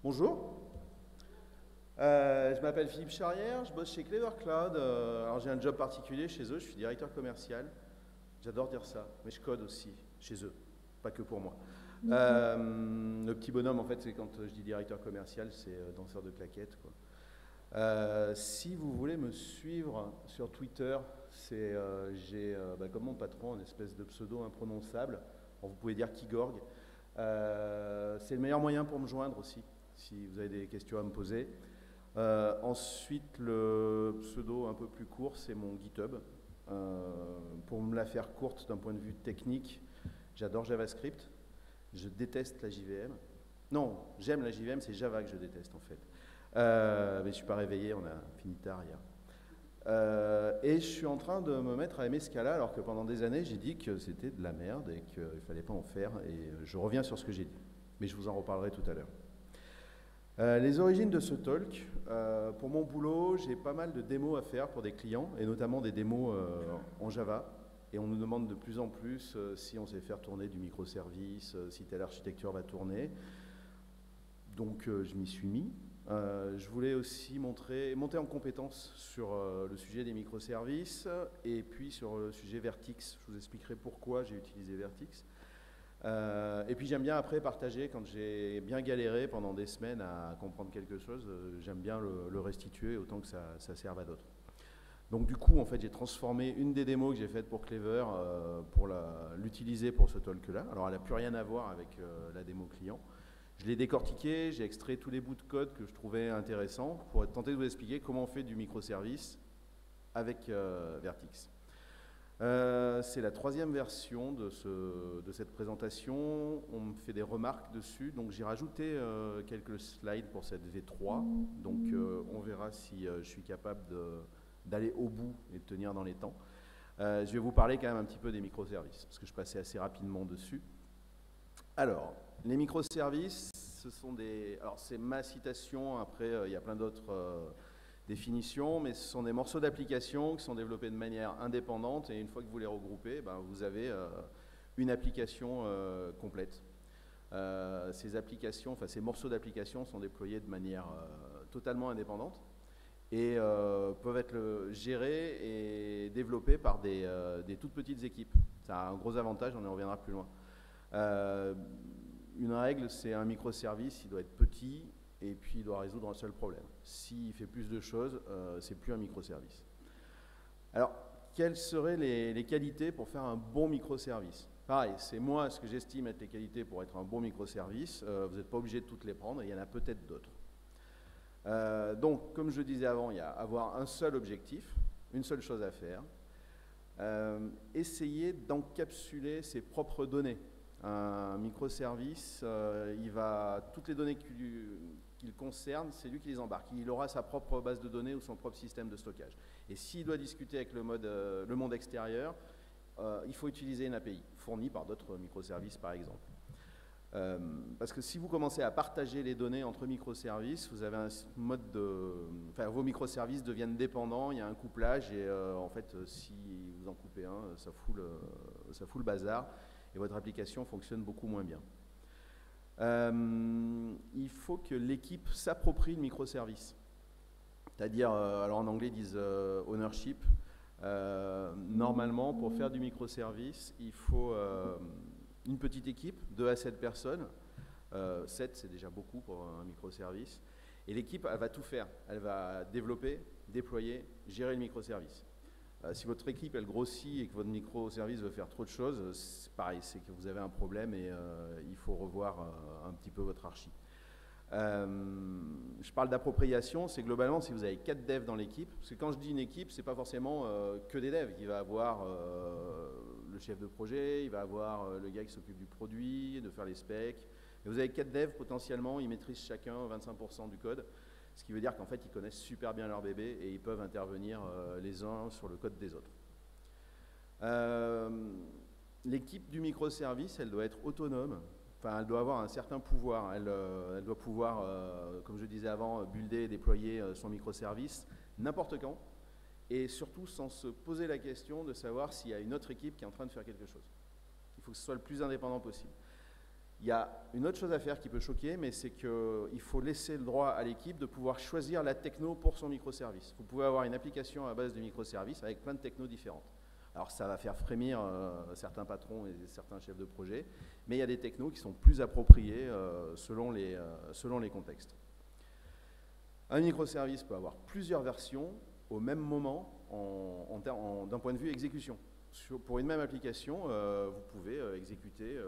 Bonjour, je m'appelle Philippe Charrière, je bosse chez Clever Cloud. Alors j'ai un job particulier chez eux, je suis directeur commercial. J'adore dire ça, mais je code aussi chez eux, pas que pour moi. Le petit bonhomme, en fait, c'est quand je dis directeur commercial, c'est danseur de claquettes, quoi. Si vous voulez me suivre sur Twitter, j'ai comme mon patron une espèce de pseudo imprononçable. Bon, vous pouvez dire Kigorg. C'est le meilleur moyen pour me joindre aussi, si vous avez des questions à me poser. Ensuite, le pseudo un peu plus court, c'est mon GitHub. Pour me la faire courte d'un point de vue technique, j'adore JavaScript. Je déteste la JVM. Non, j'aime la JVM, c'est Java que je déteste en fait. Mais je ne suis pas réveillé, on a fini tard hier. Et je suis en train de me mettre à aimer Scala, alors que pendant des années, j'ai dit que c'était de la merde et qu'il ne fallait pas en faire. Et je reviens sur ce que j'ai dit. Mais je vous en reparlerai tout à l'heure. Les origines de ce talk, pour mon boulot, j'ai pas mal de démos à faire pour des clients, et notamment des démos en Java. Et on nous demande de plus en plus si on sait faire tourner du microservice, si telle architecture va tourner. Donc je m'y suis mis. Je voulais aussi monter en compétence sur le sujet des microservices et puis sur le sujet Vertix. Je vous expliquerai pourquoi j'ai utilisé Vertix. Et puis j'aime bien après partager quand j'ai bien galéré pendant des semaines à comprendre quelque chose. J'aime bien le restituer autant que ça serve à d'autres. Donc du coup, en fait, j'ai transformé une des démos que j'ai faites pour Clever pour l'utiliser pour ce talk-là. Alors elle n'a plus rien à voir avec la démo client. Je l'ai décortiqué, j'ai extrait tous les bouts de code que je trouvais intéressants pour tenter de vous expliquer comment on fait du microservice avec Vertix. C'est la troisième version de cette présentation. On me fait des remarques dessus, donc j'ai rajouté quelques slides pour cette V3. Donc on verra si je suis capable d'aller au bout et de tenir dans les temps. Je vais vous parler quand même un petit peu des microservices, parce que je passais assez rapidement dessus. Alors, les microservices, ce sont des... Alors, c'est ma citation, après, il y a plein d'autres définitions, mais ce sont des morceaux d'application qui sont développés de manière indépendante, et une fois que vous les regroupez, ben, vous avez une application complète. Ces applications, enfin, ces morceaux d'application sont déployés de manière totalement indépendante, et peuvent être gérés et développés par des toutes petites équipes. Ça a un gros avantage, on y reviendra plus loin. Une règle, c'est un microservice, il doit être petit et puis il doit résoudre un seul problème. S'il fait plus de choses, c'est plus un microservice. Alors, quelles seraient les qualités pour faire un bon microservice? Pareil, c'est moi ce que j'estime être les qualités pour être un bon microservice. Vous n'êtes pas obligé de toutes les prendre, il y en a peut-être d'autres. Donc, comme je disais avant, il y a avoir un seul objectif, une seule chose à faire. Essayer d'encapsuler ses propres données. Un microservice, toutes les données qu'il concerne, c'est lui qui les embarque. Il aura sa propre base de données ou son propre système de stockage. Et s'il doit discuter avec le monde extérieur, il faut utiliser une API, fournie par d'autres microservices par exemple. Parce que si vous commencez à partager les données entre microservices, vous avez un mode de... Enfin, vos microservices deviennent dépendants, il y a un couplage, et en fait, si vous en coupez un, ça fout le bazar. Et votre application fonctionne beaucoup moins bien. Il faut que l'équipe s'approprie le microservice. C'est-à-dire, alors en anglais ils disent ownership. Normalement, pour faire du microservice, il faut une petite équipe, 2 à 7 personnes. 7, c'est déjà beaucoup pour un microservice. Et l'équipe, elle va tout faire. Elle va développer, déployer, gérer le microservice. Si votre équipe elle grossit et que votre microservice veut faire trop de choses, c'est pareil, c'est que vous avez un problème et il faut revoir un petit peu votre archi. Je parle d'appropriation, c'est globalement si vous avez 4 devs dans l'équipe, parce que quand je dis une équipe, c'est pas forcément que des devs. Il va avoir le chef de projet, il va avoir le gars qui s'occupe du produit, de faire les specs. Et vous avez 4 devs, potentiellement, ils maîtrisent chacun 25% du code. Ce qui veut dire qu'en fait, ils connaissent super bien leur bébé et ils peuvent intervenir les uns sur le code des autres. L'équipe du microservice, elle doit être autonome. Enfin, elle doit avoir un certain pouvoir. Elle doit pouvoir, comme je disais avant, builder et déployer son microservice n'importe quand. Et surtout, sans se poser la question de savoir s'il y a une autre équipe qui est en train de faire quelque chose. Il faut que ce soit le plus indépendant possible. Il y a une autre chose à faire qui peut choquer, mais c'est qu'il faut laisser le droit à l'équipe de pouvoir choisir la techno pour son microservice. Vous pouvez avoir une application à base de microservices avec plein de technos différentes. Alors ça va faire frémir certains patrons et certains chefs de projet, mais il y a des technos qui sont plus appropriés selon les contextes. Un microservice peut avoir plusieurs versions au même moment d'un point de vue exécution. Pour une même application, vous pouvez exécuter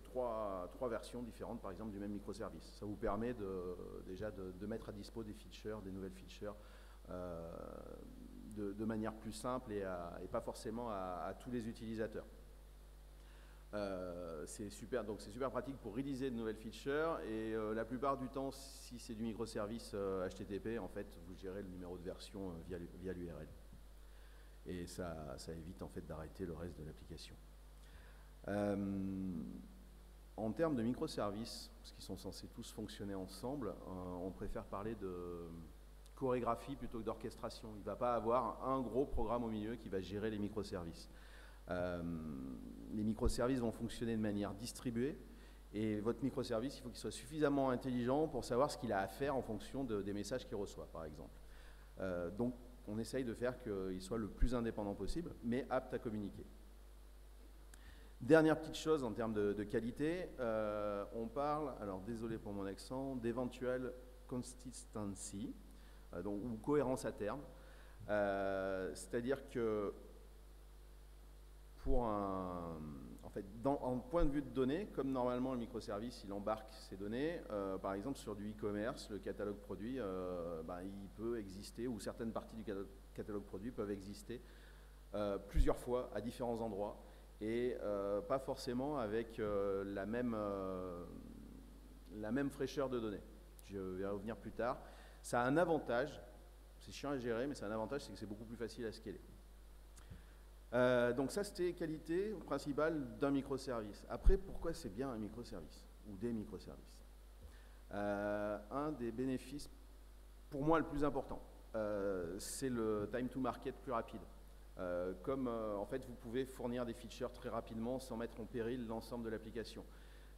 trois versions différentes, par exemple, du même microservice. Ça vous permet déjà de mettre à dispo des features, des nouvelles features, de manière plus simple et pas forcément à tous les utilisateurs. C'est super pratique pour réaliser de nouvelles features et la plupart du temps, si c'est du microservice HTTP, en fait, vous gérez le numéro de version via l'URL. Et ça évite en fait d'arrêter le reste de l'application. En termes de microservices, parce qu'ils sont censés tous fonctionner ensemble, on préfère parler de chorégraphie plutôt que d'orchestration. Il ne va pas avoir un gros programme au milieu qui va gérer les microservices. Les microservices vont fonctionner de manière distribuée et votre microservice, il faut qu'il soit suffisamment intelligent pour savoir ce qu'il a à faire en fonction des messages qu'il reçoit, par exemple. Donc, on essaye de faire qu'il soit le plus indépendant possible, mais apte à communiquer. Dernière petite chose en termes de qualité, on parle, alors désolé pour mon accent, d'eventual consistency, ou cohérence à terme. C'est-à-dire que pour en point de vue de données, comme normalement le microservice il embarque ses données, par exemple sur du e-commerce, le catalogue produit, il peut exister, ou certaines parties du catalogue produit peuvent exister plusieurs fois à différents endroits et pas forcément avec la même fraîcheur de données. Je vais revenir plus tard. Ça a un avantage, c'est chiant à gérer, mais c'est un avantage, c'est que c'est beaucoup plus facile à scaler. Donc ça, c'était qualité principale d'un microservice. Après, pourquoi c'est bien un microservice ou des microservices? Un des bénéfices, pour moi le plus important, c'est le time to market plus rapide. En fait, vous pouvez fournir des features très rapidement sans mettre en péril l'ensemble de l'application.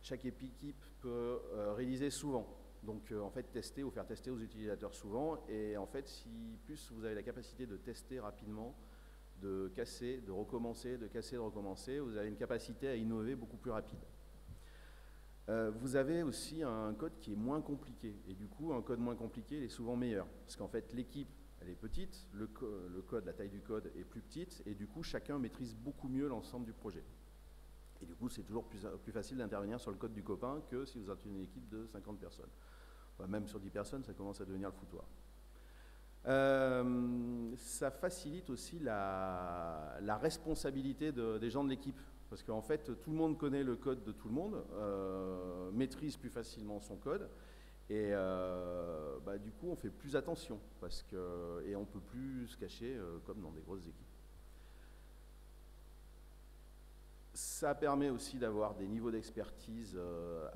Chaque équipe peut réaliser souvent. Donc, en fait, tester ou faire tester aux utilisateurs souvent. Et en fait, si plus vous avez la capacité de tester rapidement, de casser, de recommencer, de casser, de recommencer, vous avez une capacité à innover beaucoup plus rapide. Vous avez aussi un code qui est moins compliqué. Et du coup, un code moins compliqué, il est souvent meilleur. Parce qu'en fait, l'équipe, elle est petite, le code, la taille du code est plus petite, et du coup, chacun maîtrise beaucoup mieux l'ensemble du projet. Et du coup, c'est toujours plus facile d'intervenir sur le code du copain que si vous êtes une équipe de 50 personnes. Enfin, même sur 10 personnes, ça commence à devenir le foutoir. Ça facilite aussi la responsabilité des gens de l'équipe. Parce qu'en fait, tout le monde connaît le code de tout le monde, maîtrise plus facilement son code, et du coup, on fait plus attention, et on ne peut plus se cacher comme dans des grosses équipes. Ça permet aussi d'avoir des niveaux d'expertise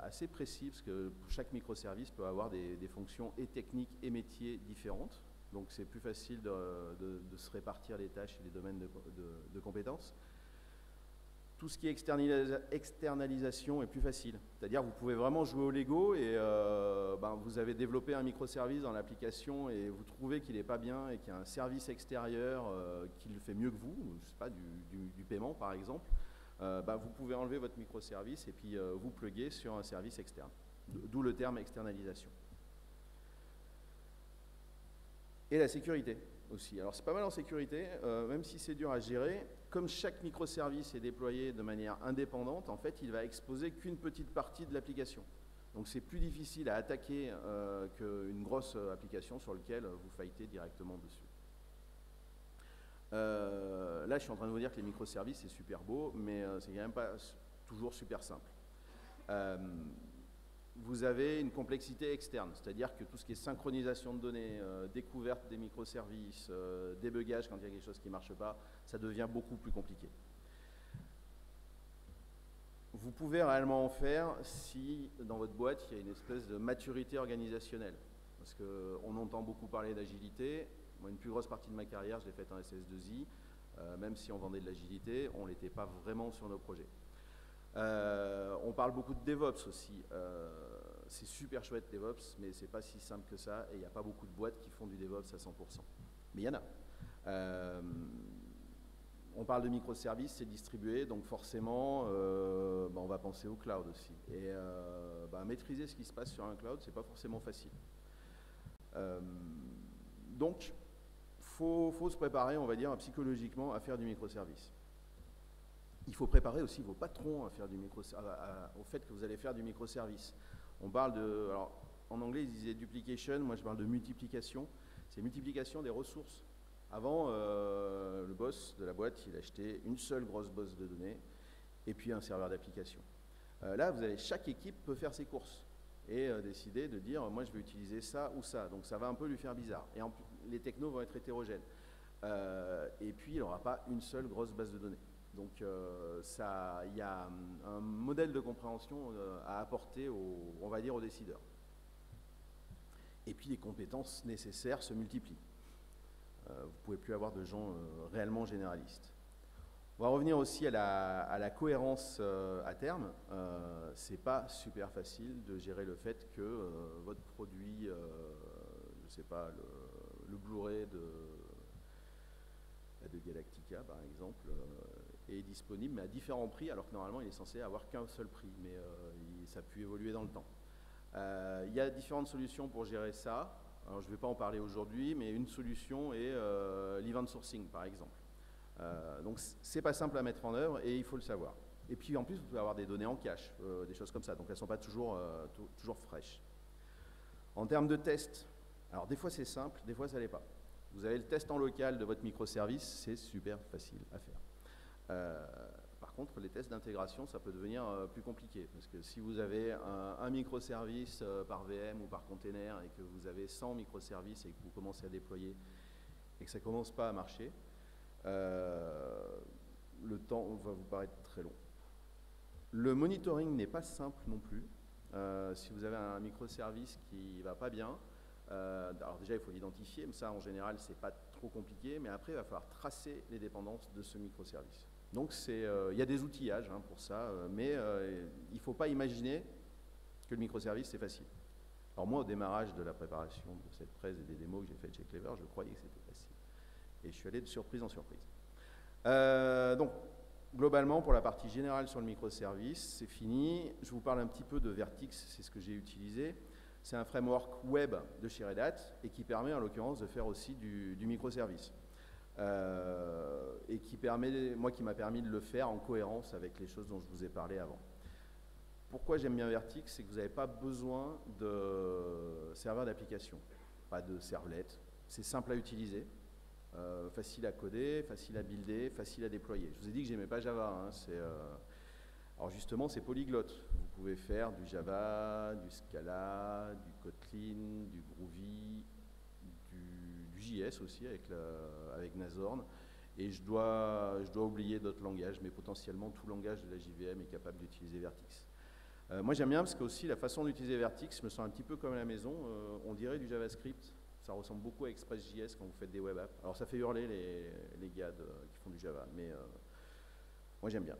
assez précis, parce que chaque microservice peut avoir des fonctions et techniques et métiers différentes. Donc c'est plus facile de se répartir les tâches et les domaines de compétences. Tout ce qui est externalisation est plus facile. C'est-à-dire vous pouvez vraiment jouer au Lego et vous avez développé un microservice dans l'application et vous trouvez qu'il n'est pas bien et qu'il y a un service extérieur qui le fait mieux que vous, je sais pas, du paiement par exemple. Vous pouvez enlever votre microservice et puis vous pluguer sur un service externe. D'où le terme externalisation. Et la sécurité aussi. Alors c'est pas mal en sécurité, même si c'est dur à gérer. Comme chaque microservice est déployé de manière indépendante, en fait, il va exposer qu'une petite partie de l'application. Donc c'est plus difficile à attaquer qu'une grosse application sur laquelle vous fightez directement dessus. Là, je suis en train de vous dire que les microservices, c'est super beau, mais c'est quand même pas toujours super simple. Vous avez une complexité externe, c'est-à-dire que tout ce qui est synchronisation de données, découverte des microservices, débugage quand il y a quelque chose qui ne marche pas, ça devient beaucoup plus compliqué. Vous pouvez réellement en faire si dans votre boîte, il y a une espèce de maturité organisationnelle. Parce qu'on entend beaucoup parler d'agilité. Moi, une plus grosse partie de ma carrière, je l'ai faite en SS2I. Même si on vendait de l'agilité, on ne l'était pas vraiment sur nos projets. On parle beaucoup de DevOps aussi. C'est super chouette DevOps, mais c'est pas si simple que ça, et il n'y a pas beaucoup de boîtes qui font du DevOps à 100%. Mais il y en a. On parle de microservices, c'est distribué, donc forcément, on va penser au cloud aussi. Et maîtriser ce qui se passe sur un cloud, c'est pas forcément facile. Donc, faut se préparer, on va dire, psychologiquement à faire du microservice. Il faut préparer aussi vos patrons à faire du au fait que vous allez faire du microservice. On parle de, alors, en anglais ils disaient duplication, moi je parle de multiplication. C'est multiplication des ressources. Avant, le boss de la boîte, il achetait une seule grosse base de données et puis un serveur d'application. Là, chaque équipe peut faire ses courses et décider de dire, moi je vais utiliser ça ou ça. Donc ça va un peu lui faire bizarre. Et les technos vont être hétérogènes. Et puis il n'aura pas une seule grosse base de données. Donc il y a un modèle de compréhension à apporter on va dire, aux décideurs. Et puis les compétences nécessaires se multiplient. Vous ne pouvez plus avoir de gens réellement généralistes. On va revenir aussi à la cohérence à terme. C'est pas super facile de gérer le fait que votre produit, je ne sais pas, le Blu-ray de Galactica par exemple, est disponible mais à différents prix, alors que normalement il est censé avoir qu'un seul prix, mais ça a pu évoluer dans le temps. Il y a différentes solutions pour gérer ça. Alors, je ne vais pas en parler aujourd'hui, mais une solution est l'event sourcing, par exemple. Donc, ce n'est pas simple à mettre en œuvre et il faut le savoir. Et puis, en plus, vous pouvez avoir des données en cache, des choses comme ça. Donc, elles ne sont pas toujours fraîches. En termes de tests, alors des fois c'est simple, des fois ça ne l'est pas. Vous avez le test en local de votre microservice, c'est super facile à faire. Par contre, les tests d'intégration, ça peut devenir plus compliqué, parce que si vous avez un microservice par VM ou par container et que vous avez 100 microservices et que vous commencez à déployer et que ça ne commence pas à marcher, le temps va vous paraître très long. Le monitoring n'est pas simple non plus. Si vous avez un microservice qui ne va pas bien, alors déjà il faut l'identifier, mais ça en général c'est pas trop compliqué, mais après il va falloir tracer les dépendances de ce microservice. Donc il y a des outillages pour ça, mais il ne faut pas imaginer que le microservice c'est facile. Alors moi au démarrage de la préparation de cette presse et des démos que j'ai faites chez Clever, je croyais que c'était facile. Et je suis allé de surprise en surprise. Donc globalement pour la partie générale sur le microservice, c'est fini. Je vous parle un petit peu de Vertix, c'est ce que j'ai utilisé. C'est un framework web de chez Red Hat et qui permet en l'occurrence de faire aussi du microservice. Et qui m'a permis de le faire en cohérence avec les choses dont je vous ai parlé avant. Pourquoi j'aime bien Vertix, c'est que vous n'avez pas besoin de serveur d'application, pas de servlet. C'est simple à utiliser, facile à coder, facile à builder, facile à déployer. Je vous ai dit que j'aimais pas Java. Alors justement, c'est polyglotte. Vous pouvez faire du Java, du Scala, du Kotlin, du Groovy, du JS aussi avec Nazorn. Et je dois oublier d'autres langages, mais potentiellement tout langage de la JVM est capable d'utiliser Vertix. Moi j'aime bien parce que aussi la façon d'utiliser Vertix, je me sens un petit peu comme à la maison. On dirait du JavaScript. Ça ressemble beaucoup à Express.js quand vous faites des web apps. Alors ça fait hurler les gars qui font du Java, mais moi j'aime bien.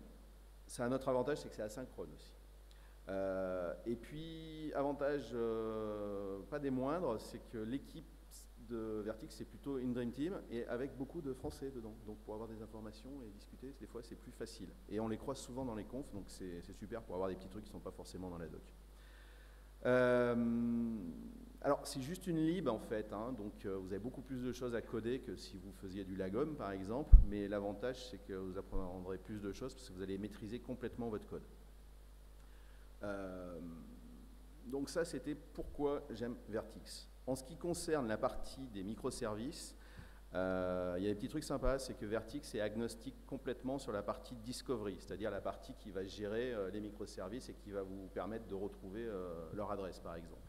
Ça a un autre avantage, c'est que c'est asynchrone aussi. Et puis, avantage pas des moindres, c'est que l'équipe de Vertix, c'est plutôt une Dream Team et avec beaucoup de Français dedans. Donc pour avoir des informations et discuter, des fois c'est plus facile. Et on les croise souvent dans les confs, donc c'est super pour avoir des petits trucs qui ne sont pas forcément dans la doc. Alors c'est juste une lib en fait, donc vous avez beaucoup plus de choses à coder que si vous faisiez du Lagom par exemple, mais l'avantage c'est que vous apprendrez plus de choses parce que vous allez maîtriser complètement votre code. Donc ça c'était pourquoi j'aime Vertix. En ce qui concerne la partie des microservices, il y a des petits trucs sympas, c'est que Vertix est agnostique complètement sur la partie discovery, c'est-à-dire la partie qui va gérer les microservices et qui va vous permettre de retrouver leur adresse par exemple.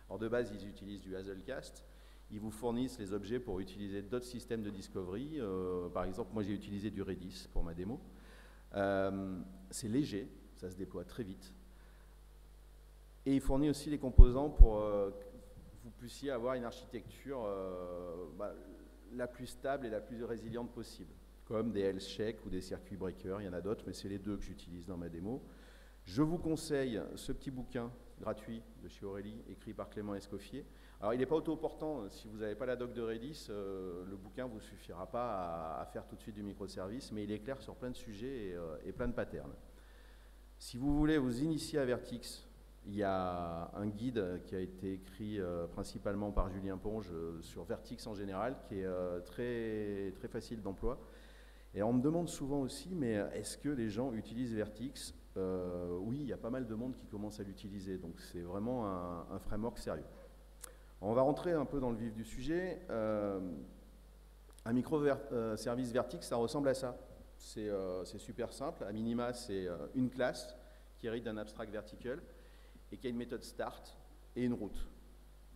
Alors de base, ils utilisent du Hazelcast. Ils vous fournissent les objets pour utiliser d'autres systèmes de discovery. Par exemple, moi j'ai utilisé du Redis pour ma démo. C'est léger, ça se déploie très vite. Et il fournit aussi les composants pour que vous puissiez avoir une architecture la plus stable et la plus résiliente possible, comme des health checks ou des circuits breakers. Il y en a d'autres, mais c'est les deux que j'utilise dans ma démo. Je vous conseille ce petit bouquin gratuit de chez Aurélie, écrit par Clément Escoffier. Alors, il n'est pas autoportant. Si vous n'avez pas la doc de Redis, le bouquin ne vous suffira pas à faire tout de suite du microservice, mais il est clair sur plein de sujets et plein de patterns. Si vous voulez vous initier à Vertix, il y a un guide qui a été écrit principalement par Julien Ponge sur Vertix en général, qui est très, très facile d'emploi. Et on me demande souvent aussi, mais est-ce que les gens utilisent Vertix? Oui, il y a pas mal de monde qui commence à l'utiliser, donc c'est vraiment un framework sérieux. On va rentrer un peu dans le vif du sujet. Un microservice Vertix, ça ressemble à ça. C'est super simple. À minima, c'est une classe qui hérite d'un abstract vertical et qui a une méthode start et une route,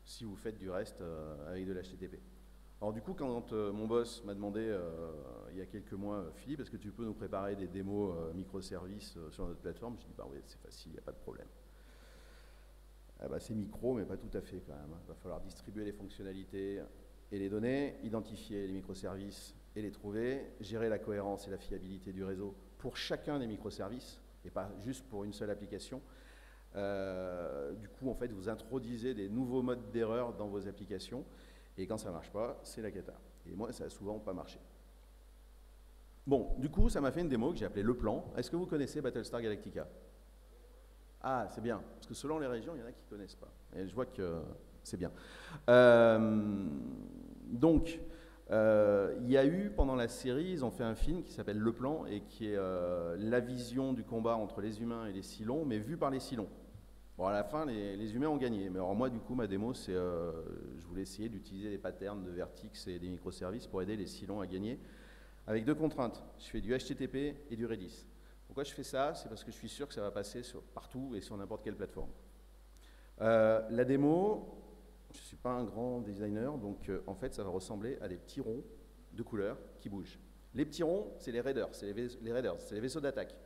si vous faites du reste avec de l'HTTP. Alors du coup, quand mon boss m'a demandé il y a quelques mois, Philippe, est-ce que tu peux nous préparer des démos microservices sur notre plateforme? Je dis, bah oui, c'est facile, il n'y a pas de problème. Ah bah, c'est micro, mais pas tout à fait quand même. Il va falloir distribuer les fonctionnalités et les données, identifier les microservices et les trouver, gérer la cohérence et la fiabilité du réseau pour chacun des microservices, et pas juste pour une seule application. Du coup, en fait, vous introduisez des nouveaux modes d'erreur dans vos applications, et quand ça ne marche pas, c'est la cata. Et moi, ça n'a souvent pas marché. Bon, du coup, ça m'a fait une démo que j'ai appelée Le Plan. Est-ce que vous connaissez Battlestar Galactica? Ah, c'est bien, parce que selon les régions, il y en a qui ne connaissent pas. Et je vois que c'est bien. Donc, il y a eu, pendant la série, ils ont fait un film qui s'appelle Le Plan, et qui est la vision du combat entre les humains et les Cylons, mais vu par les Cylons. Bon, à la fin, les humains ont gagné. Mais alors moi, du coup, ma démo, c'est je voulais essayer d'utiliser les patterns de Vertix et des microservices pour aider les Cylons à gagner, avec deux contraintes. Je fais du HTTP et du Redis. Pourquoi je fais ça? C'est parce que je suis sûr que ça va passer partout et sur n'importe quelle plateforme. La démo, je ne suis pas un grand designer, donc en fait, ça va ressembler à des petits ronds de couleurs qui bougent. Les petits ronds, c'est les raiders, c'est les vaisseaux d'attaque.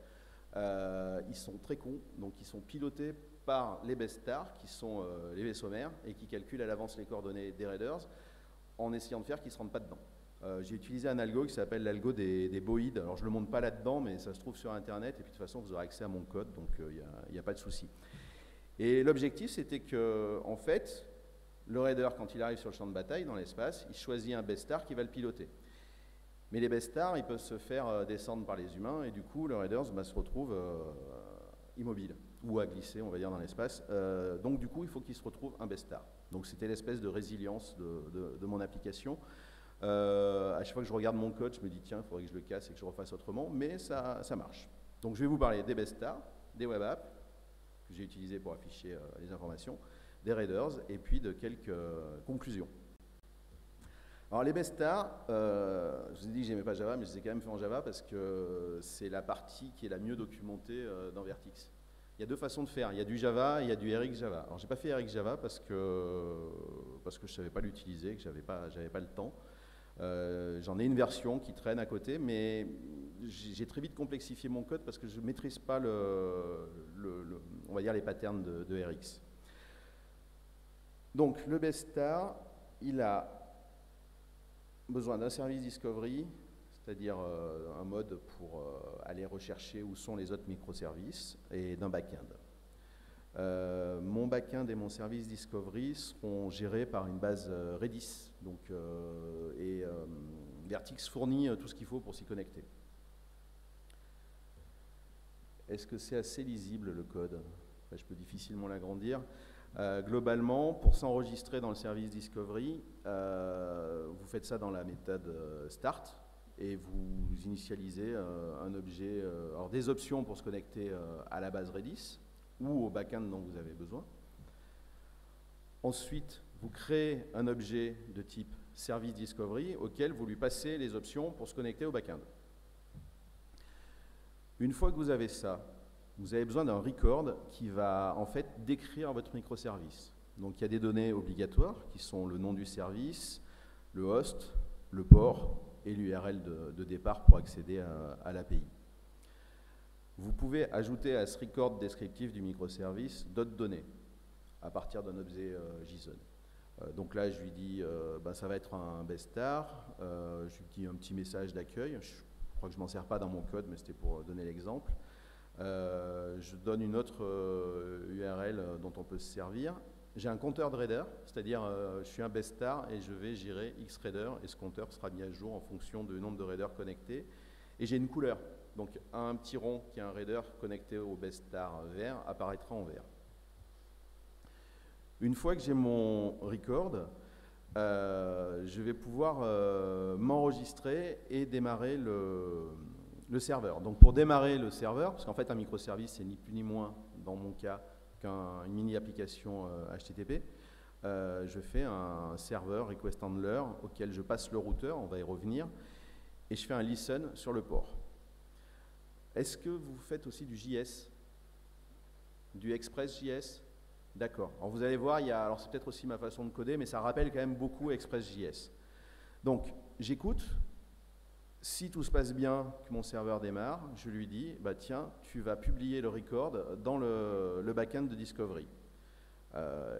Ils sont très cons, donc ils sont pilotés par les bestars, qui sont les vaisseaux mères, et qui calculent à l'avance les coordonnées des raiders, en essayant de faire qu'ils ne se rendent pas dedans. J'ai utilisé un algo qui s'appelle l'algo des boïdes. Alors je ne le montre pas là-dedans, mais ça se trouve sur Internet, et puis de toute façon, vous aurez accès à mon code, donc il n'y a pas de souci. Et l'objectif, c'était que, en fait, le raider, quand il arrive sur le champ de bataille, dans l'espace, il choisit un bestar qui va le piloter. Mais les bestars, ils peuvent se faire descendre par les humains, et du coup, le raider se retrouve immobile, ou à glisser, on va dire, dans l'espace. Donc du coup, il faut qu'il se retrouve un bestar. Donc c'était l'espèce de résilience de mon application. À chaque fois que je regarde mon code, je me dis tiens, il faudrait que je le casse et que je refasse autrement, mais ça marche. Donc je vais vous parler des bestars, des web apps que j'ai utilisés pour afficher les informations, des raiders et puis de quelques conclusions. Alors les bestars, je vous ai dit que j'aimais pas Java, mais je les ai quand même fait en Java parce que c'est la partie qui est la mieux documentée dans Vertix. Il y a deux façons de faire, il y a du Java et il y a du RX Java. Alors j'ai pas fait RX Java parce que je savais pas l'utiliser, que j'avais pas le temps. J'en ai une version qui traîne à côté, mais j'ai très vite complexifié mon code parce que je ne maîtrise pas on va dire les patterns de RX. Donc le bestar, il a besoin d'un service discovery, c'est-à-dire un mode pour aller rechercher où sont les autres microservices, et d'un back-end. Mon back-end et mon service discovery seront gérés par une base Redis, donc, et Vertix fournit tout ce qu'il faut pour s'y connecter. Est-ce que c'est assez lisible le code? Je peux difficilement l'agrandir. Globalement, pour s'enregistrer dans le service discovery, vous faites ça dans la méthode start et vous initialisez un objet, alors des options pour se connecter à la base Redis ou au back-end dont vous avez besoin. Ensuite, vous créez un objet de type service discovery auquel vous lui passez les options pour se connecter au back-end. Une fois que vous avez ça, vous avez besoin d'un record qui va en fait décrire votre microservice. Donc il y a des données obligatoires qui sont le nom du service, le host, le port et l'URL de départ pour accéder à l'API. Vous pouvez ajouter à ce record descriptif du microservice d'autres données à partir d'un objet JSON. Donc là, je lui dis, ça va être un bestar, je lui dis un petit message d'accueil, je crois que je ne m'en sers pas dans mon code, mais c'était pour donner l'exemple. Je donne une autre URL dont on peut se servir. J'ai un compteur de reader, c'est-à-dire je suis un best star et je vais gérer X reader et ce compteur sera mis à jour en fonction du nombre de readers connectés. Et j'ai une couleur, donc un petit rond qui est un reader connecté au best star vert apparaîtra en vert. Une fois que j'ai mon record, je vais pouvoir m'enregistrer et démarrer le serveur. Donc pour démarrer le serveur, parce qu'en fait un microservice c'est ni plus ni moins dans mon cas qu'une mini application HTTP, je fais un serveur request handler auquel je passe le routeur, on va y revenir, et je fais un listen sur le port. Est-ce que vous faites aussi du JS, du Express.js? D'accord. Alors vous allez voir, alors c'est peut-être aussi ma façon de coder, mais ça rappelle quand même beaucoup Express.js. Donc j'écoute. Si tout se passe bien, que mon serveur démarre, je lui dis, bah tiens, tu vas publier le record dans le back-end de Discovery.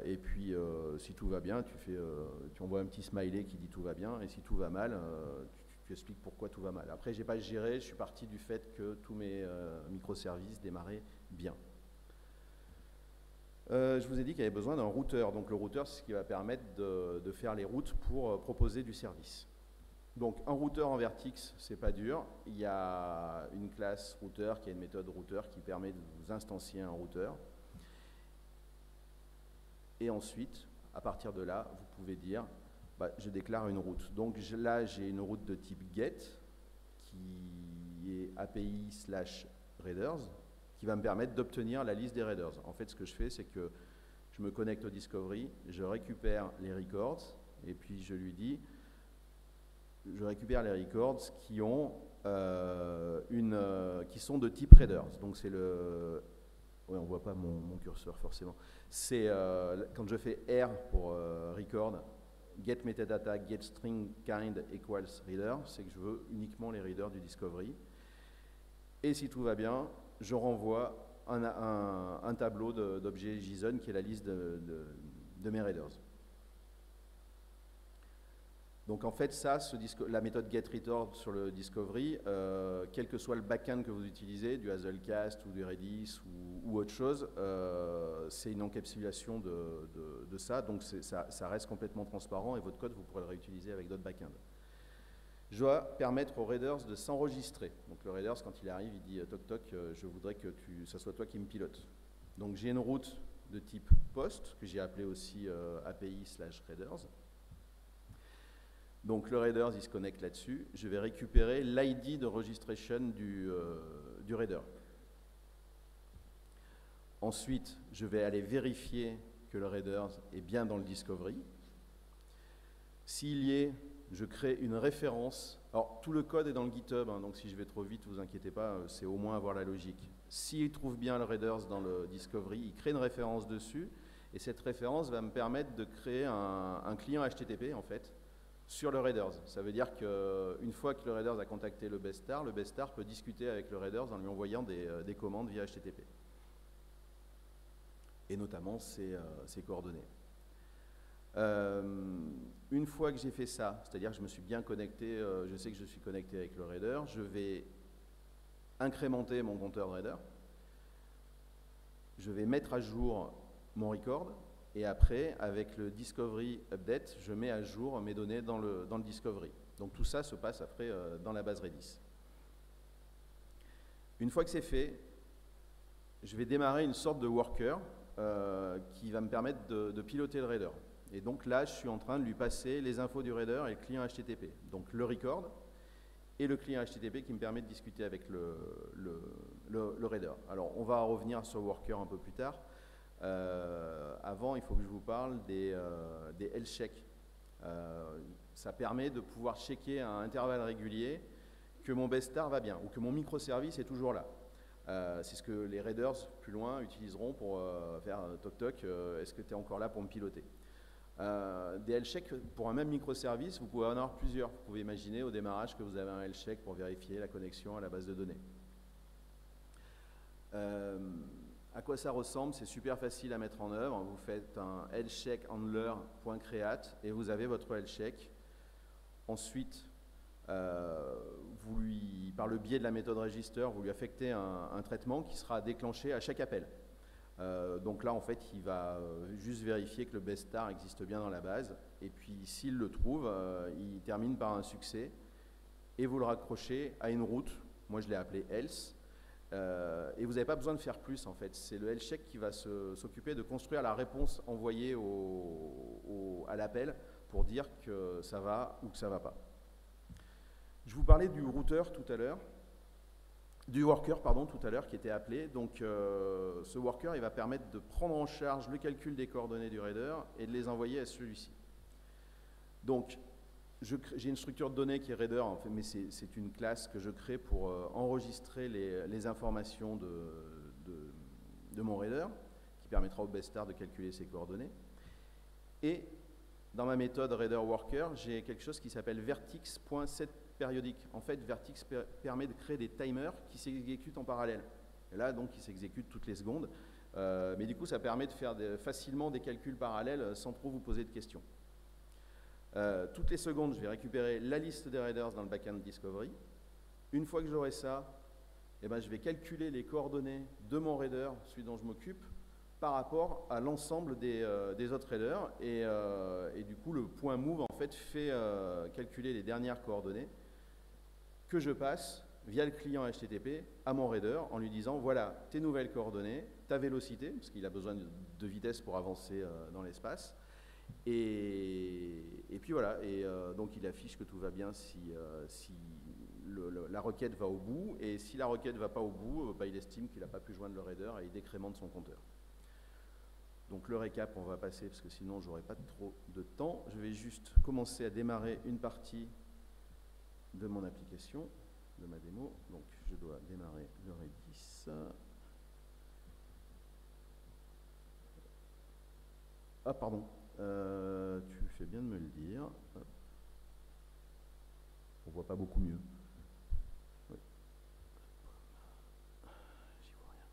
Et puis, si tout va bien, tu envoies un petit smiley qui dit tout va bien, et si tout va mal, tu expliques pourquoi tout va mal. Après, je n'ai pas géré, je suis parti du fait que tous mes microservices démarraient bien. Je vous ai dit qu'il y avait besoin d'un routeur. Donc le routeur, c'est ce qui va permettre de faire les routes pour proposer du service. Donc un routeur en Vertix, c'est pas dur. Il y a une classe routeur qui a une méthode routeur qui permet de vous instancier un routeur. Et ensuite, à partir de là, vous pouvez dire, bah, je déclare une route. Donc là, j'ai une route de type GET qui est API/Readers qui va me permettre d'obtenir la liste des readers. En fait, ce que je fais, c'est que je me connecte au Discovery, je récupère les records et puis je lui dis je récupère les records qui ont qui sont de type readers. Donc c'est le... Oui, on ne voit pas mon curseur forcément. C'est quand je fais R pour record, get metadata, get string kind equals reader, c'est que je veux uniquement les readers du Discovery. Et si tout va bien, je renvoie un tableau d'objets JSON qui est la liste de mes readers. Donc en fait, ça, la méthode getRecord sur le Discovery, quel que soit le backend que vous utilisez, du Hazelcast ou du Redis ou autre chose, c'est une encapsulation de ça, donc ça reste complètement transparent et votre code, vous pourrez le réutiliser avec d'autres backends. Je dois permettre aux Raiders de s'enregistrer. Donc le Raiders, quand il arrive, il dit « Toc toc, je voudrais que ça soit toi qui me pilote ». Donc j'ai une route de type POST, que j'ai appelée aussi API/Raiders. Donc le Raiders, il se connecte là-dessus. Je vais récupérer l'ID de registration du Raider. Ensuite, je vais aller vérifier que le Raiders est bien dans le Discovery. S'il y est, je crée une référence. Alors, tout le code est dans le GitHub, hein, donc si je vais trop vite, ne vous inquiétez pas, c'est au moins avoir la logique. S'il trouve bien le Raiders dans le Discovery, il crée une référence dessus, et cette référence va me permettre de créer un client HTTP, en fait, sur le Raiders. Ça veut dire qu'une fois que le Raiders a contacté le best star peut discuter avec le Raiders en lui envoyant des commandes via HTTP. Et notamment ses coordonnées. Une fois que j'ai fait ça, c'est-à-dire que je me suis bien connecté, je sais que je suis connecté avec le Raider, je vais incrémenter mon compteur de Raider, je vais mettre à jour mon record, et après, avec le Discovery Update, je mets à jour mes données dans le Discovery. Donc tout ça se passe après dans la base Redis. Une fois que c'est fait, je vais démarrer une sorte de worker qui va me permettre de piloter le Raider. Et donc là, je suis en train de lui passer les infos du Raider et le client HTTP. Donc le record et le client HTTP qui me permet de discuter avec le Raider. Alors on va revenir sur worker un peu plus tard. Avant, il faut que je vous parle des health checks. Ça permet de pouvoir checker à un intervalle régulier que mon best star va bien ou que mon microservice est toujours là. C'est ce que les Raiders plus loin utiliseront pour faire toc toc, est-ce que tu es encore là pour me piloter? Des health checks pour un même microservice, vous pouvez en avoir plusieurs. Vous pouvez imaginer au démarrage que vous avez un health check pour vérifier la connexion à la base de données. À quoi ça ressemble? C'est super facile à mettre en œuvre. Vous faites un health check handler.create et vous avez votre health check. Ensuite, par le biais de la méthode register, vous lui affectez un traitement qui sera déclenché à chaque appel. Donc là, en fait, il va juste vérifier que le best star existe bien dans la base. Et puis, s'il le trouve, il termine par un succès. Et vous le raccrochez à une route. Moi, je l'ai appelé else. Et vous n'avez pas besoin de faire plus, en fait. C'est le health check qui va s'occuper de construire la réponse envoyée à l'appel pour dire que ça va ou que ça ne va pas. Je vous parlais du routeur tout à l'heure. Du worker, pardon, tout à l'heure, qui était appelé. Donc, ce worker, il va permettre de prendre en charge le calcul des coordonnées du raider et de les envoyer à celui-ci. Donc, j'ai une structure de données qui est raider, en fait, mais c'est une classe que je crée pour enregistrer les informations de mon raider, qui permettra au best star de calculer ses coordonnées. Et dans ma méthode raider worker, j'ai quelque chose qui s'appelle vertix.set périodique. En fait, Vertix permet de créer des timers qui s'exécutent en parallèle. Et là, donc, ils s'exécutent toutes les secondes. Mais du coup, ça permet de faire facilement des calculs parallèles sans trop vous poser de questions. Toutes les secondes, je vais récupérer la liste des raiders dans le backend Discovery. Une fois que j'aurai ça, eh ben, je vais calculer les coordonnées de mon raider, celui dont je m'occupe, par rapport à l'ensemble des autres raiders. Et du coup, le point move, en fait, fait calculer les dernières coordonnées que je passe via le client HTTP à mon raider en lui disant voilà tes nouvelles coordonnées, ta vélocité, parce qu'il a besoin de vitesse pour avancer dans l'espace. Et puis voilà, donc il affiche que tout va bien si la requête va au bout, et si la requête ne va pas au bout, il estime qu'il n'a pas pu joindre le raider et il décrémente son compteur. Donc le récap, on va passer parce que sinon j'aurai pas trop de temps. Je vais juste commencer à démarrer une partie de mon application, de ma démo. Donc je dois démarrer le Redis. Ah pardon, tu fais bien de me le dire. Hop. On voit pas beaucoup mieux. Oui. J'y vois rien.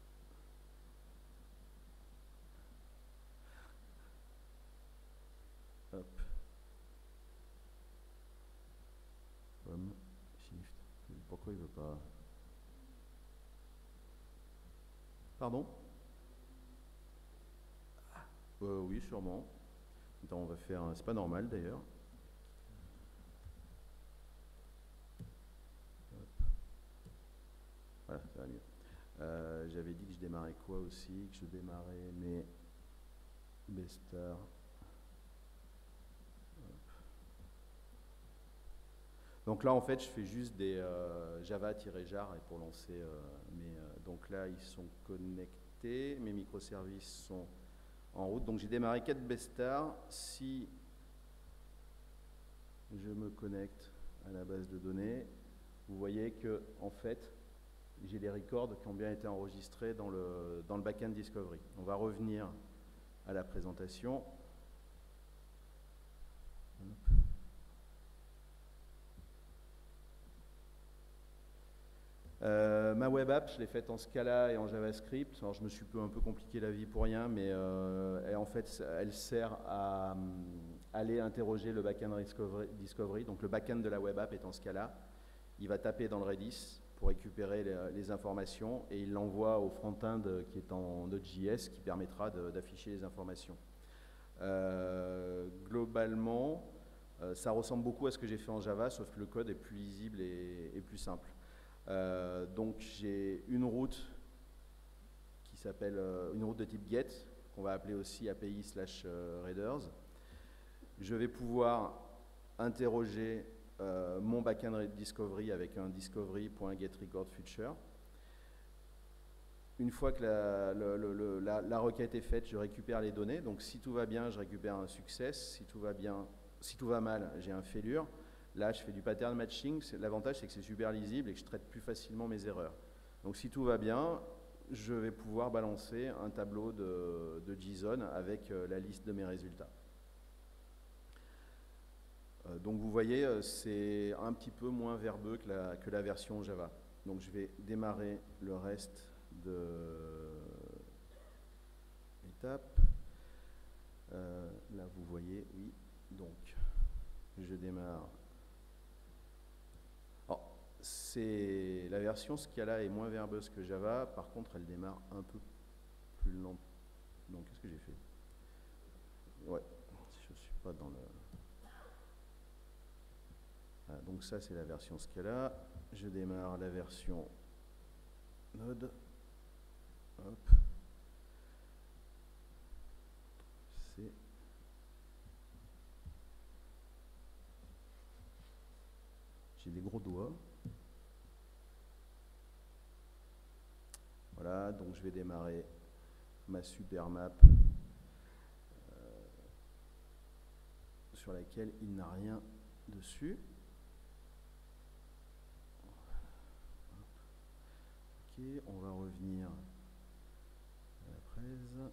Hop. Shift. Pourquoi il veut pas? Pardon? Oui, sûrement. Attends, on va faire. C'est pas normal d'ailleurs. Voilà, ça va mieux. J'avais dit que je démarrais quoi aussi? Que je démarrais mes bestars. Donc là, en fait, je fais juste des java-jar et pour lancer donc là, ils sont connectés. Mes microservices sont en route. Donc j'ai démarré 4 bestars. Si je me connecte à la base de données, vous voyez que en fait, j'ai les records qui ont bien été enregistrés dans le backend Discovery. On va revenir à la présentation. Ma web app, je l'ai faite en Scala et en JavaScript. Alors, je me suis un peu compliqué la vie pour rien, mais en fait, elle sert à aller interroger le backend Discovery. Donc, le backend de la web app est en Scala. Il va taper dans le Redis pour récupérer les informations et il l'envoie au front-end qui est en Node.js qui permettra d'afficher les informations. Globalement, ça ressemble beaucoup à ce que j'ai fait en Java, sauf que le code est plus lisible et plus simple. Donc j'ai une route qui s'appelle une route de type GET, qu'on va appeler aussi API/Raiders. Je vais pouvoir interroger mon backend Discovery avec un discovery.getRecordFuture. Une fois que la requête est faite, je récupère les données. Donc si tout va bien, je récupère un success. Si tout va mal, j'ai un failure. Là, je fais du pattern matching. L'avantage, c'est que c'est super lisible et que je traite plus facilement mes erreurs. Donc si tout va bien, je vais pouvoir balancer un tableau de JSON avec la liste de mes résultats. Donc vous voyez, c'est un petit peu moins verbeux que la version Java. Donc je vais démarrer le reste de l'étape. Là vous voyez, oui. Donc je démarre c'est la version Scala est moins verbeuse que Java, par contre elle démarre un peu plus lente. Donc qu'est-ce que j'ai fait? Ouais, je ne suis pas dans le... Voilà, donc ça c'est la version Scala. Je démarre la version Node. Hop. C'est... J'ai des gros doigts. Voilà, donc je vais démarrer ma super map sur laquelle il n'a rien dessus. Ok, on va revenir à la presse.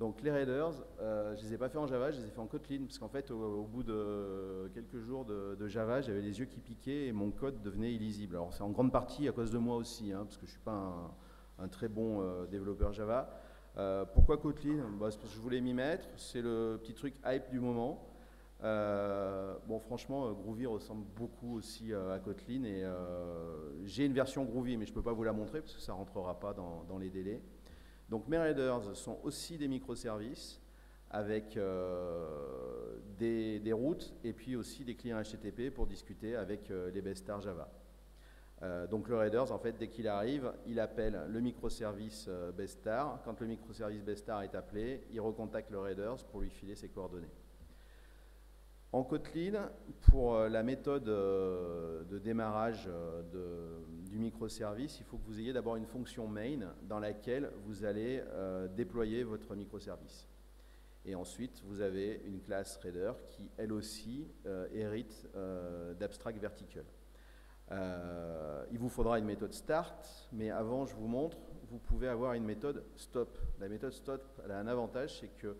Donc les Raiders, je ne les ai pas fait en Java, je les ai fait en Kotlin, parce qu'en fait au bout de quelques jours de Java, j'avais les yeux qui piquaient et mon code devenait illisible. Alors c'est en grande partie à cause de moi aussi, parce que je ne suis pas un très bon développeur Java. Pourquoi Kotlin? Parce que je voulais m'y mettre, c'est le petit truc hype du moment. Bon franchement, Groovy ressemble beaucoup aussi à Kotlin, et j'ai une version Groovy, mais je ne peux pas vous la montrer parce que ça ne rentrera pas dans les délais. Donc mes Raiders sont aussi des microservices avec des routes et puis aussi des clients HTTP pour discuter avec les bestars Java. Donc le Raiders, en fait, dès qu'il arrive, il appelle le microservice bestar. Quand le microservice bestar est appelé, il recontacte le Raiders pour lui filer ses coordonnées. En Kotlin, pour la méthode de démarrage du microservice, il faut que vous ayez d'abord une fonction main dans laquelle vous allez déployer votre microservice. Et ensuite, vous avez une classe Raider qui, elle aussi, hérite d'abstract vertical. Il vous faudra une méthode start, mais avant, je vous montre, vous pouvez avoir une méthode stop. La méthode stop, elle a un avantage, c'est que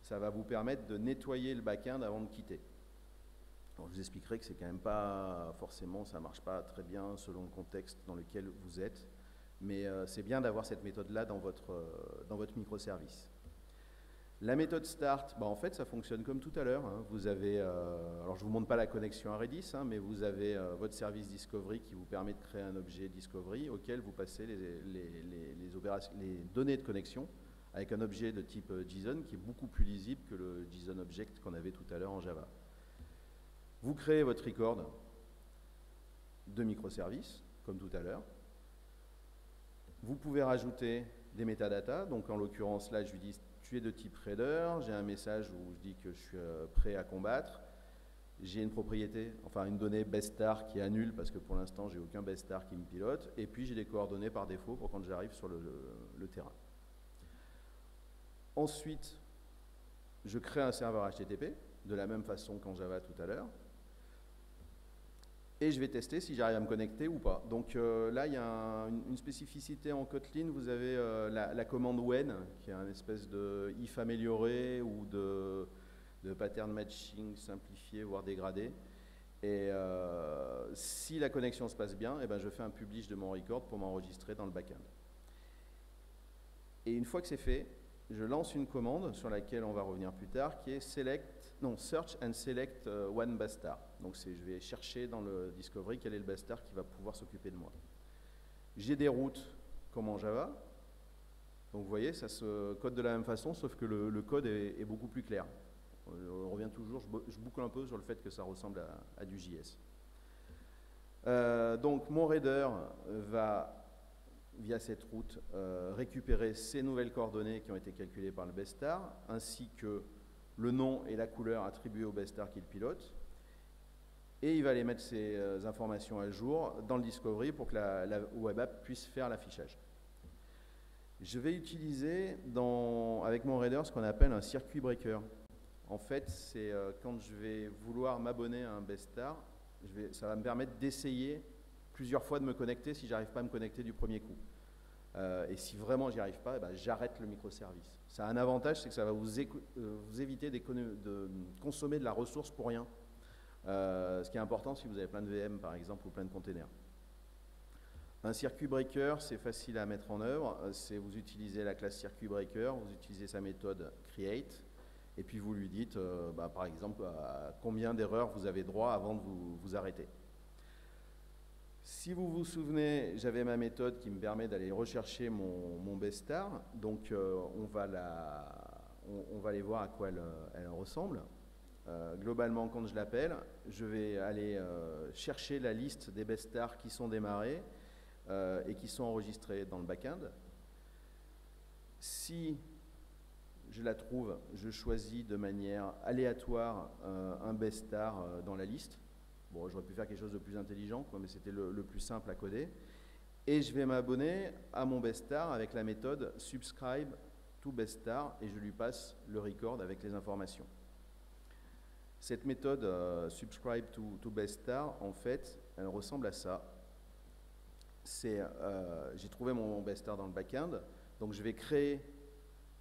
ça va vous permettre de nettoyer le back-end avant de quitter. Alors, je vous expliquerai que c'est quand même pas forcément, ça ne marche pas très bien selon le contexte dans lequel vous êtes, mais c'est bien d'avoir cette méthode-là dans votre microservice. La méthode start, en fait, ça fonctionne comme tout à l'heure. Vous avez, alors je ne vous montre pas la connexion à Redis, mais vous avez votre service Discovery qui vous permet de créer un objet Discovery auquel vous passez les données de connexion avec un objet de type JSON qui est beaucoup plus lisible que le JSON Object qu'on avait tout à l'heure en Java. Vous créez votre record de microservices, comme tout à l'heure. Vous pouvez rajouter des métadatas, donc en l'occurrence là je lui dis tu es de type Raider, j'ai un message où je dis que je suis prêt à combattre, j'ai une propriété, enfin une donnée bestar qui est nulle parce que pour l'instant j'ai aucun bestar qui me pilote, et puis j'ai des coordonnées par défaut pour quand j'arrive sur le terrain. Ensuite, je crée un serveur HTTP, de la même façon qu'en Java tout à l'heure, et je vais tester si j'arrive à me connecter ou pas. Donc là, il y a une spécificité en Kotlin, vous avez la commande when, qui est un espèce de if amélioré ou de pattern matching simplifié, voire dégradé. Et si la connexion se passe bien, je fais un publish de mon record pour m'enregistrer dans le backend. Et une fois que c'est fait, je lance une commande sur laquelle on va revenir plus tard, qui est search and select one bestar. Donc je vais chercher dans le discovery quel est le bestar qui va pouvoir s'occuper de moi. J'ai des routes comme en Java. Donc vous voyez, ça se code de la même façon, sauf que le code est beaucoup plus clair. On revient toujours, je boucle un peu sur le fait que ça ressemble à du JS. Donc mon Raider va, via cette route, récupérer ces nouvelles coordonnées qui ont été calculées par le bestar, ainsi que le nom et la couleur attribués au bestar qu'il pilote, et il va aller mettre ces informations à jour dans le Discovery pour que la web app puisse faire l'affichage. Je vais utiliser avec mon Raider ce qu'on appelle un circuit breaker. En fait, c'est quand je vais vouloir m'abonner à un bestar, ça va me permettre d'essayer plusieurs fois de me connecter si j'arrive pas à me connecter du premier coup. Et si vraiment j'y arrive pas, j'arrête le microservice. Ça a un avantage, c'est que ça va vous éviter de consommer de la ressource pour rien. Ce qui est important si vous avez plein de VM par exemple ou plein de containers. Un circuit breaker, c'est facile à mettre en œuvre. Vous utilisez la classe circuit breaker, vous utilisez sa méthode create, Et puis vous lui dites, par exemple, à combien d'erreurs vous avez droit avant de vous arrêter. Si vous vous souvenez, j'avais ma méthode qui me permet d'aller rechercher mon best star. Donc on va aller voir à quoi elle ressemble. Globalement, quand je l'appelle, je vais aller chercher la liste des best stars qui sont démarrés et qui sont enregistrés dans le back-end. Si je la trouve, je choisis de manière aléatoire un best star dans la liste. Bon, j'aurais pu faire quelque chose de plus intelligent, quoi, mais c'était le plus simple à coder. Et je vais m'abonner à mon best star avec la méthode subscribe to best star et je lui passe le record avec les informations. Cette méthode subscribe to best star, en fait, elle ressemble à ça. J'ai trouvé mon best star dans le back-end, donc je vais créer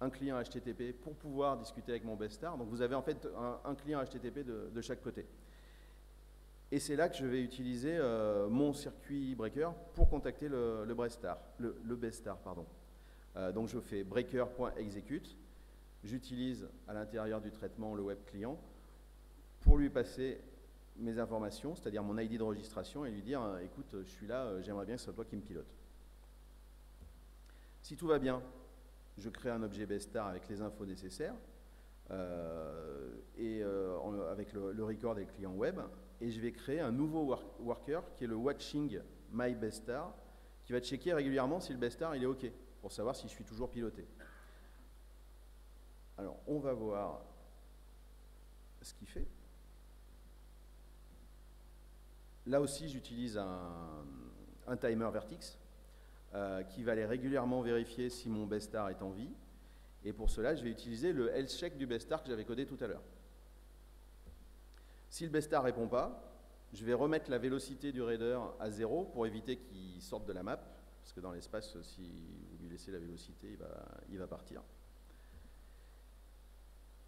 un client HTTP pour pouvoir discuter avec mon best star. Donc vous avez en fait un client HTTP de chaque côté. Et c'est là que je vais utiliser mon circuit breaker pour contacter le best star. Donc je fais breaker.execute, j'utilise à l'intérieur du traitement le web client pour lui passer mes informations, c'est-à-dire mon ID de registration, et lui dire écoute, je suis là, j'aimerais bien que ce soit toi qui me pilote. Si tout va bien, je crée un objet best star avec les infos nécessaires avec le record des clients web, et je vais créer un nouveau worker qui est le watching my best star, qui va checker régulièrement si le best star il est OK, pour savoir si je suis toujours piloté. Alors, on va voir ce qu'il fait. Là aussi, j'utilise un timer Vertex qui va aller régulièrement vérifier si mon best star est en vie. Et pour cela, je vais utiliser le health check du best star que j'avais codé tout à l'heure. Si le best star ne répond pas, je vais remettre la vélocité du raider à 0 pour éviter qu'il sorte de la map, parce que dans l'espace, si vous lui laissez la vélocité, il va partir.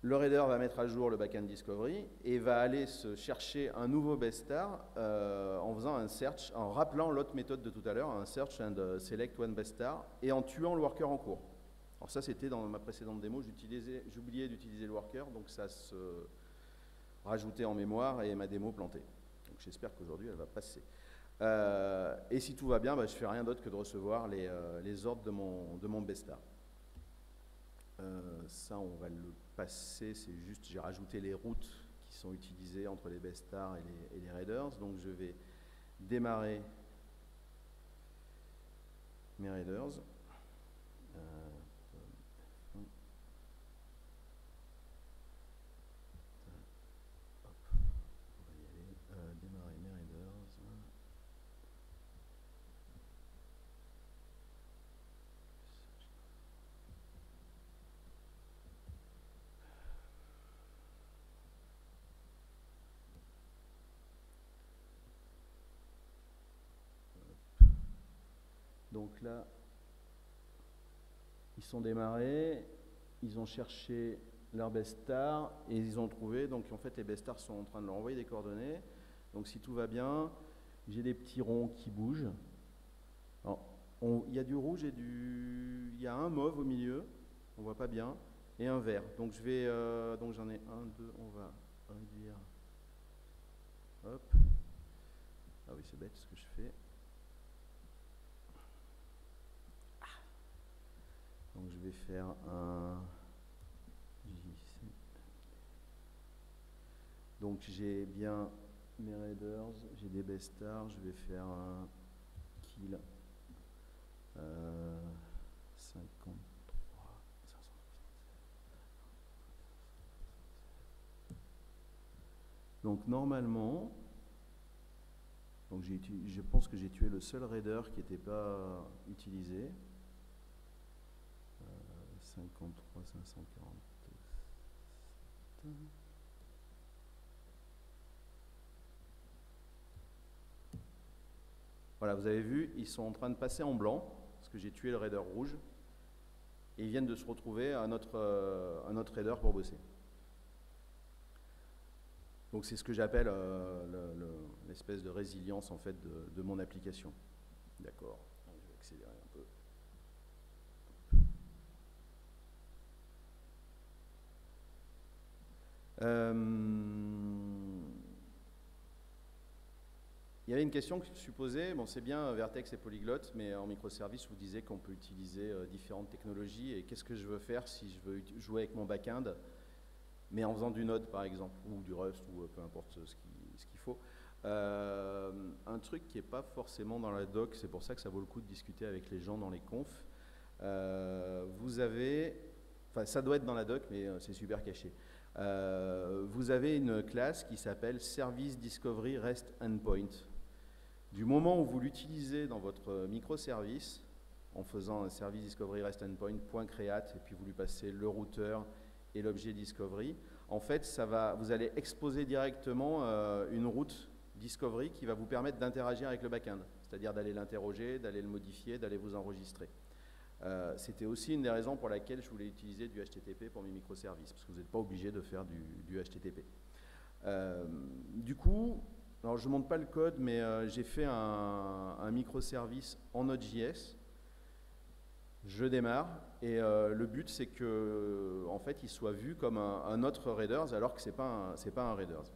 Le raider va mettre à jour le backend discovery et va aller se chercher un nouveau best star en faisant un search, en rappelant l'autre méthode de tout à l'heure, un search and select one best star, et en tuant le worker en cours. Alors ça, c'était dans ma précédente démo, j'oubliais d'utiliser le worker, donc ça se rajoutait en mémoire et ma démo plantée. Donc j'espère qu'aujourd'hui, elle va passer. Et si tout va bien, je ne fais rien d'autre que de recevoir les ordres de mon best star. Ça, on va le passer, c'est juste, j'ai rajouté les routes qui sont utilisées entre les best stars et les raiders. Donc je vais démarrer mes raiders. Démarrer mes raiders. Donc là, ils sont démarrés, ils ont cherché leur best star et ils ont trouvé. Donc en fait, les best stars sont en train de leur envoyer des coordonnées. Donc si tout va bien, j'ai des petits ronds qui bougent. Alors, il y a du rouge et il y a un mauve au milieu, on voit pas bien, et un vert. Donc donc j'en ai un, deux, on va réduire. Hop. Ah oui, c'est bête ce que je fais. Donc je vais faire un JC. Donc j'ai bien mes raiders, j'ai des best stars, je vais faire un kill 53 567. Donc normalement, donc je pense que j'ai tué le seul raider qui n'était pas utilisé. 53 547. Voilà, vous avez vu, ils sont en train de passer en blanc, parce que j'ai tué le raider rouge, et ils viennent de se retrouver à un autre raider pour bosser. Donc c'est ce que j'appelle l'espèce de résilience en fait de mon application. D'accord, je vais accélérer un peu. Euh, Il y avait une question que je me suis posée. Bon, c'est bien Vertex et Polyglotte, mais en microservice, vous disiez qu'on peut utiliser différentes technologies. Et qu'est-ce que je veux faire si je veux jouer avec mon back-end, mais en faisant du Node, par exemple, ou du Rust, ou peu importe ce qu'il faut. Un truc qui n'est pas forcément dans la doc, c'est pour ça que ça vaut le coup de discuter avec les gens dans les confs. Vous avez, enfin ça doit être dans la doc, mais c'est super caché. Vous avez une classe qui s'appelle Service Discovery REST Endpoint. Du moment où vous l'utilisez dans votre microservice, en faisant un Service Discovery REST Endpoint .create, et puis vous lui passez le routeur et l'objet Discovery, en fait, vous allez exposer directement une route Discovery qui va vous permettre d'interagir avec le back-end, c'est-à-dire d'aller l'interroger, d'aller le modifier, d'aller vous enregistrer. C'était aussi une des raisons pour laquelle je voulais utiliser du HTTP pour mes microservices, parce que vous n'êtes pas obligé de faire du HTTP. Du coup, alors je ne montre pas le code, mais j'ai fait un microservice en Node.js. Je démarre, et le but c'est que, en fait, il soit vu comme un autre Raiders, alors que c'est pas un Raiders.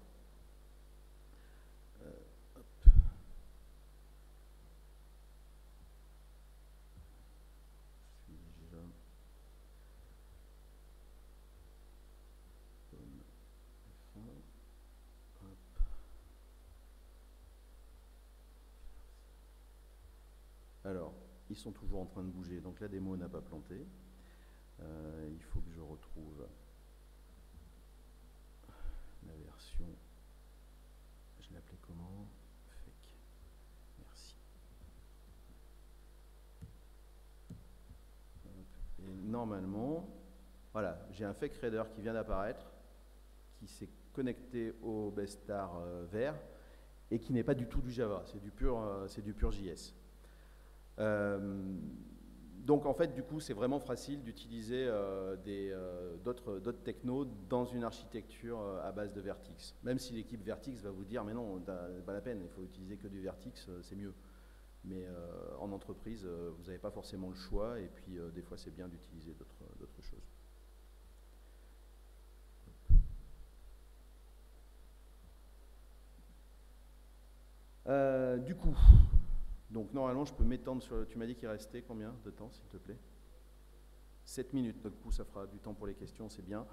Alors, ils sont toujours en train de bouger, donc la démo n'a pas planté. Il faut que je retrouve la version. Je l'appelais comment? Fake. Merci. Et normalement, voilà, j'ai un fake raider qui vient d'apparaître, qui s'est connecté au bestar vert et qui n'est pas du tout du Java, c'est du pur JS. Donc en fait, du coup, c'est vraiment facile d'utiliser d'autres technos dans une architecture à base de Vertex. Même si l'équipe Vertex va vous dire, mais non, pas la peine, il faut utiliser que du Vertex, c'est mieux. Mais en entreprise, vous n'avez pas forcément le choix, et puis des fois, c'est bien d'utiliser d'autres choses. Du coup, donc normalement, je peux m'étendre sur... Tu m'as dit qu'il restait combien de temps, s'il te plaît? 7 minutes, donc du coup, ça fera du temps pour les questions, c'est bien.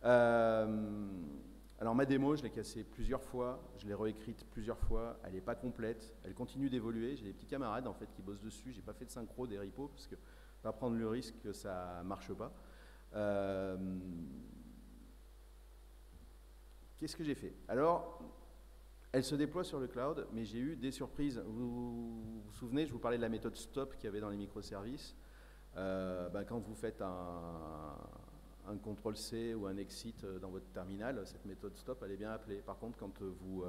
Alors ma démo, je l'ai cassée plusieurs fois, je l'ai réécrite plusieurs fois, elle n'est pas complète, elle continue d'évoluer. J'ai des petits camarades en fait qui bossent dessus, j'ai pas fait de synchro des repos parce que pas prendre le risque que ça marche pas. Qu'est-ce que j'ai fait? Alors, elle se déploie sur le cloud, mais j'ai eu des surprises. Vous vous souvenez, je vous parlais de la méthode stop qu'il y avait dans les microservices. Quand vous faites un CTRL-C ou un exit dans votre terminal, cette méthode stop, elle est bien appelée. Par contre, quand vous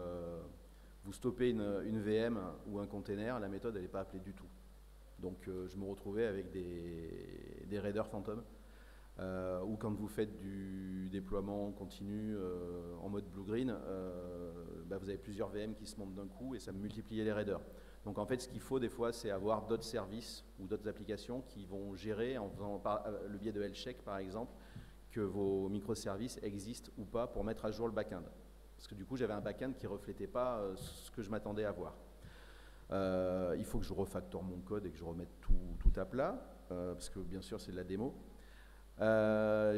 stoppez une VM ou un container, la méthode, elle n'est pas appelée du tout. Donc, je me retrouvais avec des raiders fantômes. Ou quand vous faites du déploiement continu en mode blue-green, vous avez plusieurs VM qui se montent d'un coup et ça multipliait les raiders. Donc en fait, ce qu'il faut des fois, c'est avoir d'autres services ou d'autres applications qui vont gérer, en faisant par le biais de L-check par exemple, que vos microservices existent ou pas pour mettre à jour le back-end. Parce que du coup, j'avais un back-end qui ne reflétait pas ce que je m'attendais à voir. Il faut que je refactore mon code et que je remette tout à plat, parce que bien sûr, c'est de la démo.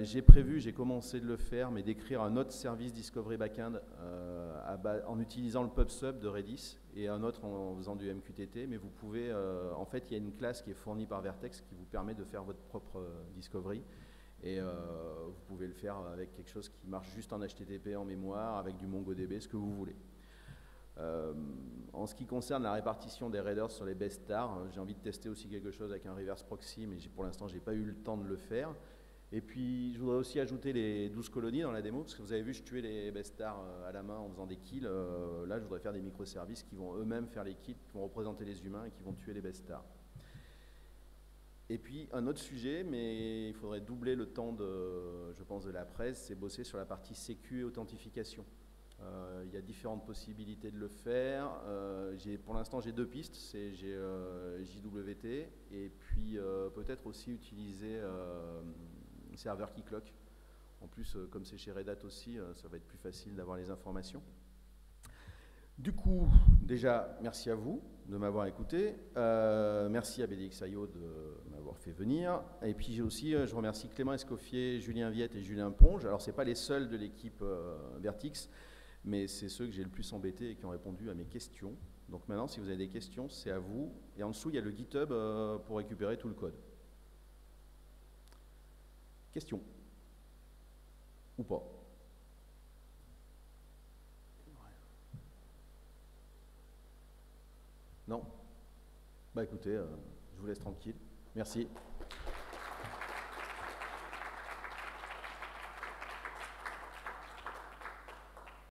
J'ai commencé de le faire, mais d'écrire un autre service Discovery Backend en utilisant le PubSub de Redis et un autre en faisant du MQTT. Mais vous pouvez, en fait, il y a une classe qui est fournie par Vertex qui vous permet de faire votre propre Discovery. Et vous pouvez le faire avec quelque chose qui marche juste en HTTP en mémoire, avec du MongoDB, ce que vous voulez. En ce qui concerne la répartition des raiders sur les best stars, j'ai envie de tester aussi quelque chose avec un reverse proxy, mais pour l'instant, je n'ai pas eu le temps de le faire. Et puis, je voudrais aussi ajouter les 12 colonies dans la démo, parce que vous avez vu, je tuais les best stars à la main en faisant des kills. Là, je voudrais faire des microservices qui vont eux-mêmes faire les kills, qui vont représenter les humains et qui vont tuer les best stars. Et puis, un autre sujet, mais il faudrait doubler le temps, je pense, de la presse, c'est bosser sur la partie sécu et authentification. Il y a différentes possibilités de le faire. Pour l'instant, j'ai deux pistes. J'ai JWT et puis peut-être aussi utiliser serveur Keycloak En plus, comme c'est chez Red Hat aussi, ça va être plus facile d'avoir les informations. Du coup, déjà, merci à vous de m'avoir écouté. Merci à BDXIO de m'avoir fait venir. Et puis aussi, je remercie Clément Escoffier, Julien Viette et Julien Ponge. Alors, ce n'est pas les seuls de l'équipe Vertix, mais c'est ceux que j'ai le plus embêtés et qui ont répondu à mes questions. Donc maintenant, si vous avez des questions, c'est à vous. Et en dessous, il y a le GitHub pour récupérer tout le code. Questions? Ou pas? Non? Bah écoutez, je vous laisse tranquille. Merci.